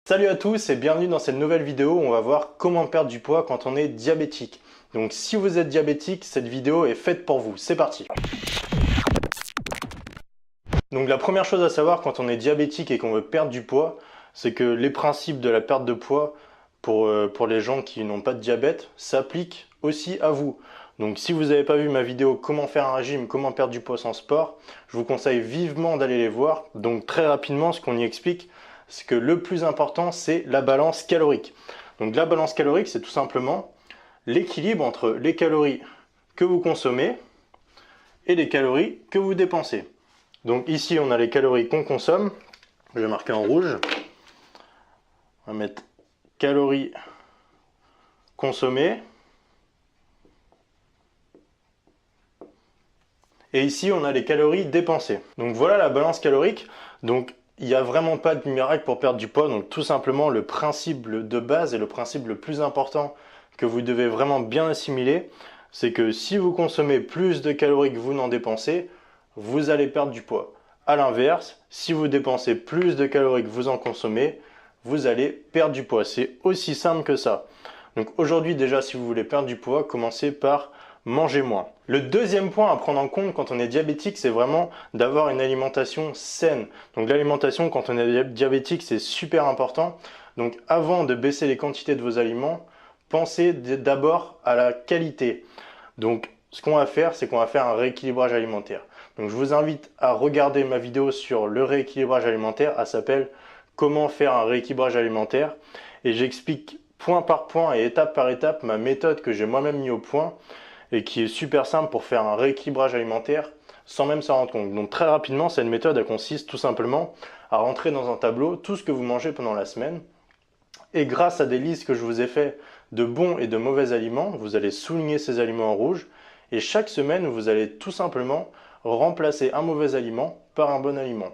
Salut à tous et bienvenue dans cette nouvelle vidéo où on va voir comment perdre du poids quand on est diabétique. Donc si vous êtes diabétique, cette vidéo est faite pour vous. C'est parti! Donc la première chose à savoir quand on est diabétique et qu'on veut perdre du poids, c'est que les principes de la perte de poids pour les gens qui n'ont pas de diabète s'appliquent aussi à vous. Donc si vous n'avez pas vu ma vidéo comment faire un régime, comment perdre du poids sans sport, je vous conseille vivement d'aller les voir. Donc très rapidement, ce qu'on y explique, c'est que le plus important, c'est la balance calorique. Donc la balance calorique, c'est tout simplement l'équilibre entre les calories que vous consommez et les calories que vous dépensez. Donc ici, on a les calories qu'on consomme. Je vais marquer en rouge. On va mettre calories consommées. Et ici, on a les calories dépensées. Donc voilà la balance calorique. Donc il n'y a vraiment pas de miracle pour perdre du poids. Donc tout simplement, le principe de base et le principe le plus important que vous devez vraiment bien assimiler, c'est que si vous consommez plus de calories que vous n'en dépensez, vous allez perdre du poids. A l'inverse, si vous dépensez plus de calories que vous en consommez, vous allez perdre du poids. C'est aussi simple que ça. Donc aujourd'hui déjà, si vous voulez perdre du poids, commencez par manger moins. Le deuxième point à prendre en compte quand on est diabétique, c'est vraiment d'avoir une alimentation saine. Donc l'alimentation quand on est diabétique, c'est super important. Donc avant de baisser les quantités de vos aliments, pensez d'abord à la qualité. Donc ce qu'on va faire, c'est qu'on va faire un rééquilibrage alimentaire. Donc je vous invite à regarder ma vidéo sur le rééquilibrage alimentaire. Elle s'appelle Comment faire un rééquilibrage alimentaire. Et j'explique point par point et étape par étape ma méthode que j'ai moi-même mis au point et qui est super simple pour faire un rééquilibrage alimentaire sans même s'en rendre compte. Donc très rapidement, cette méthode elle consiste tout simplement à rentrer dans un tableau tout ce que vous mangez pendant la semaine. Et grâce à des listes que je vous ai fait de bons et de mauvais aliments, vous allez souligner ces aliments en rouge. Et chaque semaine, vous allez tout simplement remplacer un mauvais aliment par un bon aliment.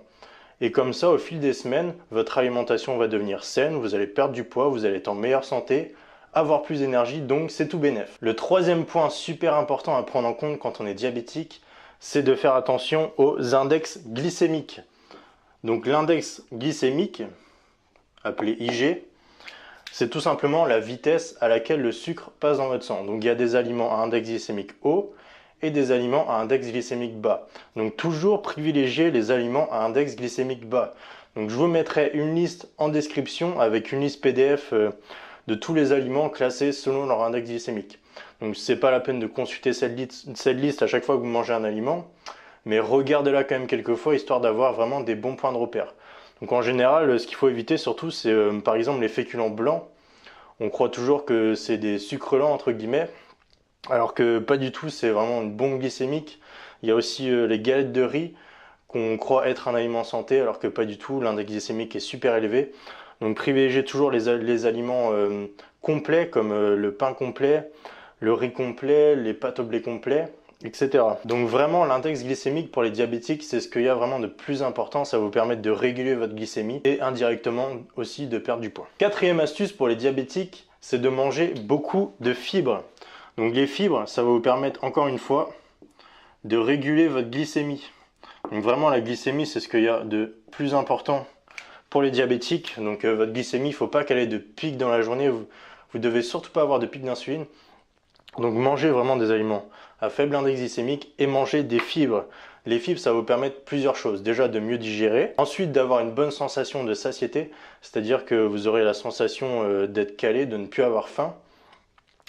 Et comme ça, au fil des semaines, votre alimentation va devenir saine, vous allez perdre du poids, vous allez être en meilleure santé, avoir plus d'énergie, donc c'est tout bénef. Le troisième point super important à prendre en compte quand on est diabétique, c'est de faire attention aux index glycémiques. Donc l'index glycémique, appelé IG, c'est tout simplement la vitesse à laquelle le sucre passe dans votre sang. Donc il y a des aliments à index glycémique haut et des aliments à index glycémique bas. Donc toujours privilégier les aliments à index glycémique bas. Donc je vous mettrai une liste en description avec une liste PDF de tous les aliments classés selon leur index glycémique. Donc c'est pas la peine de consulter cette liste à chaque fois que vous mangez un aliment, mais regardez-la quand même quelques fois histoire d'avoir vraiment des bons points de repère. Donc en général, ce qu'il faut éviter surtout, c'est par exemple les féculents blancs. On croit toujours que c'est des sucres lents entre guillemets, alors que pas du tout, c'est vraiment une bombe glycémique. Il y a aussi les galettes de riz qu'on croit être un aliment santé, alors que pas du tout, l'index glycémique est super élevé. Donc privilégiez toujours les aliments complets comme le pain complet, le riz complet, les pâtes au blé complet, etc. Donc vraiment l'index glycémique pour les diabétiques, c'est ce qu'il y a vraiment de plus important. Ça va vous permettre de réguler votre glycémie et indirectement aussi de perdre du poids. Quatrième astuce pour les diabétiques, c'est de manger beaucoup de fibres. Donc les fibres, ça va vous permettre encore une fois de réguler votre glycémie. Donc vraiment la glycémie, c'est ce qu'il y a de plus important pour les diabétiques. Donc votre glycémie, il ne faut pas qu'elle ait de pic dans la journée. Vous ne devez surtout pas avoir de pic d'insuline. Donc mangez vraiment des aliments à faible index glycémique et mangez des fibres. Les fibres, ça va vous permettre plusieurs choses. Déjà de mieux digérer, ensuite d'avoir une bonne sensation de satiété, c'est-à-dire que vous aurez la sensation d'être calé, de ne plus avoir faim.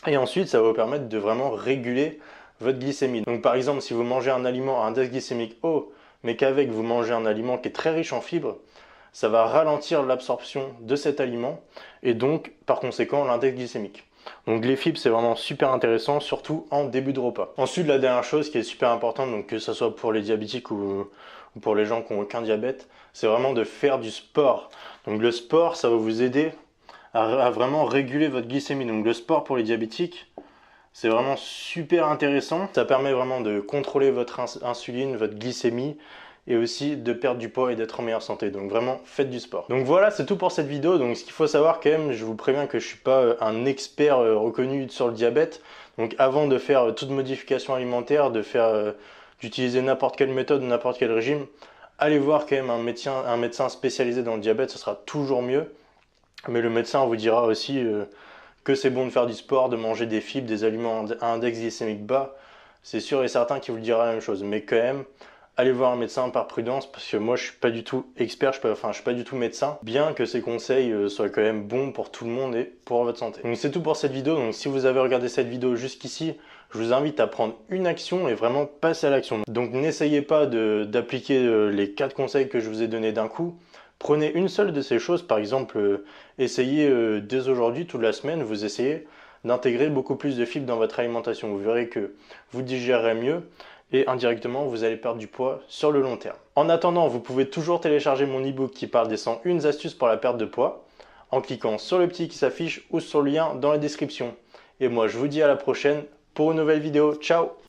Et ensuite, ça va vous permettre de vraiment réguler votre glycémie. Donc par exemple, si vous mangez un aliment à index glycémique haut, mais qu'avec vous mangez un aliment qui est très riche en fibres, ça va ralentir l'absorption de cet aliment et donc par conséquent l'index glycémique. Donc les fibres, c'est vraiment super intéressant, surtout en début de repas. Ensuite, la dernière chose qui est super importante, donc que ce soit pour les diabétiques ou pour les gens qui n'ont aucun diabète, c'est vraiment de faire du sport. Donc le sport, ça va vous aider à vraiment réguler votre glycémie. Donc le sport pour les diabétiques, c'est vraiment super intéressant. Ça permet vraiment de contrôler votre insuline, votre glycémie, et aussi de perdre du poids et d'être en meilleure santé. Donc vraiment, faites du sport. Donc voilà, c'est tout pour cette vidéo. Donc ce qu'il faut savoir quand même, je vous préviens que je ne suis pas un expert reconnu sur le diabète. Donc avant de faire toute modification alimentaire, d'utiliser n'importe quelle méthode, n'importe quel régime, allez voir quand même un médecin spécialisé dans le diabète, ce sera toujours mieux. Mais le médecin vous dira aussi que c'est bon de faire du sport, de manger des fibres, des aliments à index glycémique bas. C'est sûr et certain qu'il vous dira la même chose. Mais quand même, allez voir un médecin par prudence, parce que moi je suis pas du tout expert, je suis pas du tout médecin, bien que ces conseils soient quand même bons pour tout le monde et pour votre santé. Donc c'est tout pour cette vidéo. Donc si vous avez regardé cette vidéo jusqu'ici, je vous invite à prendre une action et vraiment passer à l'action. Donc n'essayez pas d'appliquer les 4 conseils que je vous ai donnés d'un coup. Prenez une seule de ces choses, par exemple, essayez dès aujourd'hui, toute la semaine, vous essayez d'intégrer beaucoup plus de fibres dans votre alimentation. Vous verrez que vous digérerez mieux et indirectement, vous allez perdre du poids sur le long terme. En attendant, vous pouvez toujours télécharger mon e-book qui parle des 101 astuces pour la perte de poids en cliquant sur le petit qui s'affiche ou sur le lien dans la description. Et moi, je vous dis à la prochaine pour une nouvelle vidéo. Ciao!